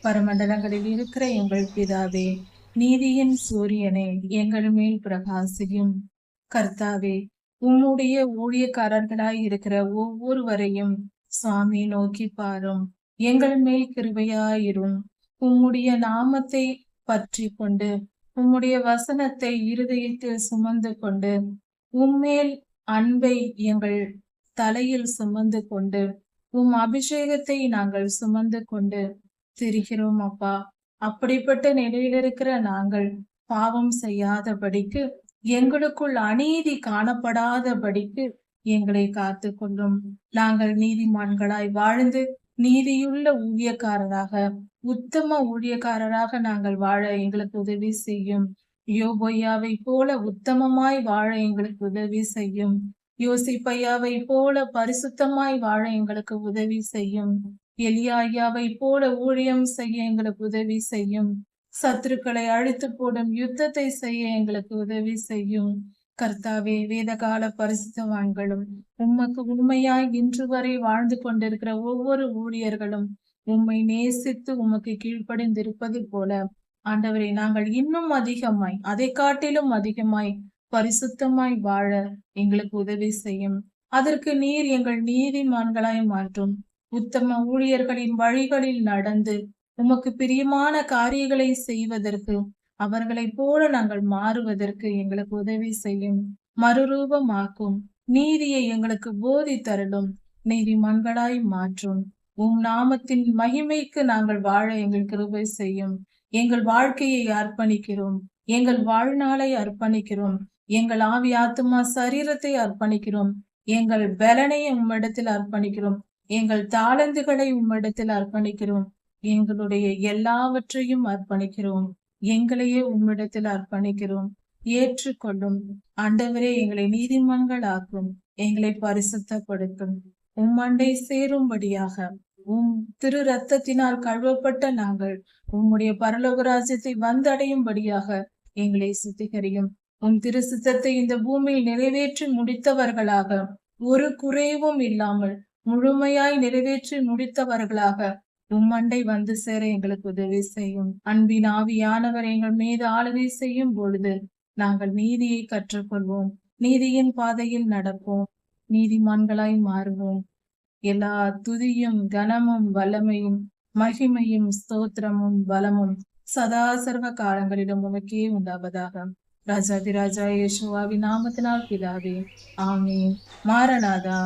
பரமண்டலங்களில் இருக்கிற எங்கள் பிதாவே, நீதியின் சூரியனே, எங்கள் மேல் பிரகாசியும். கர்த்தாவே, உம்முடைய ஊழியக்காரர்களாய் இருக்கிற ஒவ்வொருவரையும் சுவாமி நோக்கி பாரும். எங்கள் மேல் கிருபையாயிரும். உம்முடைய நாமத்தை பற்றி கொண்டு, உம்முடைய வசனத்தை இருதயத்தில் சுமந்து கொண்டு, உம்மேல் அன்பை எங்கள் தலையில் சுமந்து கொண்டு, உம் அபிஷேகத்தை நாங்கள் சுமந்து கொண்டு திரிகிறோம் அப்பா. அப்படிப்பட்ட நிலையில் இருக்கிற நாங்கள் பாவம் செய்யாதபடிக்கு, எங்களுக்குள் அநீதி காணப்படாதபடிக்கு எங்களை காத்து கொள்ளும். நாங்கள் நீதிமான்களாய் வாழ்ந்து நீதியுள்ள ஊழியக்காரராக, உத்தம ஊழியக்காரராக நாங்கள் வாழ எங்களுக்கு உதவி செய்யும். யோபையாவை போல உத்தமமாய் வாழ எங்களுக்கு உதவி செய்யும். யோசிப்பையாவை போல பரிசுத்தமாய் வாழ எங்களுக்கு உதவி செய்யும். எலியாவை போல ஊழியம் செய்ய எங்களுக்கு உதவி செய்யும். சத்துருக்களை அழித்து போடும் யுத்தத்தை செய்ய எங்களுக்கு உதவி செய்யும். கர்த்தாவே, வேதகால பரிசுத்தவான்களும் உமக்கு உண்மையாய் இன்று வரை வாழ்ந்து கொண்டிருக்கிற ஒவ்வொரு ஊழியர்களும் உம்மை நேசித்து உமக்கு கீழ்ப்படிந்திருப்பது போல, ஆண்டவரை, நாங்கள் இன்னும் அதிகமாய், அதை காட்டிலும் அதிகமாய் பரிசுத்தமாய் வாழ எங்களுக்கு உதவி செய்யும். அதற்கு நீர் எங்கள் நீதிமான்களாய் மாற்றும். உத்தம ஊழியர்களின் வழிகளில் நடந்து உமக்கு பிரியமான காரியங்களை செய்வதற்கு, அவர்களை போல நாங்கள் மாறுவதற்கு எங்களுக்கு உதவி செய்யும். மறுரூபமாக்கும். நீதியை எங்களுக்கு போதி தரலும். நீதிமான்களாய் மாற்றும். உம் நாமத்தின் மகிமைக்கு நாங்கள் வாழ எங்கள் கிருபை செய்யும். எங்கள் வாழ்க்கையை அர்ப்பணிக்கிறோம். எங்கள் வாழ்நாளை அர்ப்பணிக்கிறோம். எங்கள் ஆவி ஆத்துமா சரீரத்தை அர்ப்பணிக்கிறோம். எங்கள் பலனை உம்மிடத்தில் அர்ப்பணிக்கிறோம். எங்கள் தாளந்துகளை உம்மிடத்தில் அர்ப்பணிக்கிறோம். எங்களுடைய எல்லாவற்றையும் அர்ப்பணிக்கிறோம். எங்களையே உம்மிடத்தில் அர்ப்பணிக்கிறோம். ஏற்றுக்கொள்ளும். ஆண்டவரே, எங்களை நீதிமான்கள் ஆக்கும். எங்களை பரிசுத்தப்படுத்தும். உம்மண்டை சேரும்படியாக உம் திரு ரத்தத்தினால் கழுவப்பட்ட நாங்கள் உம்முடைய பரலோக ராஜ்யத்தை வந்தடையும்படியாக எங்களை சுத்திகரியும். உம் திரு சித்தத்தை இந்த பூமியில் நிறைவேற்றி முடித்தவர்களாக, ஒரு குறைவும் இல்லாமல் முழுமையாய் நிறைவேற்றி முடித்தவர்களாக உம்மண்டை வந்து சேர எங்களுக்கு உதவி செய்யும். அன்பின் ஆவியானவர் எங்கள் மீது ஆளுகை செய்யும் பொழுது நாங்கள் நீதியை கற்றுக்கொள்வோம். நீதியின் பாதையில் நடப்போம். நீதிமான்களாய் மாறுவோம். எல்லா துதியும் கனமும் வல்லமையும் மகிமையும் ஸ்தோத்திரமும் பலமும் சதா சர்வ காலங்களிலும் உமக்கே உண்டாவதாக. ராஜாதிராஜா இயேசுவின் நாமத்தினால் பிதாவே, ஆமென். மாரநாதா.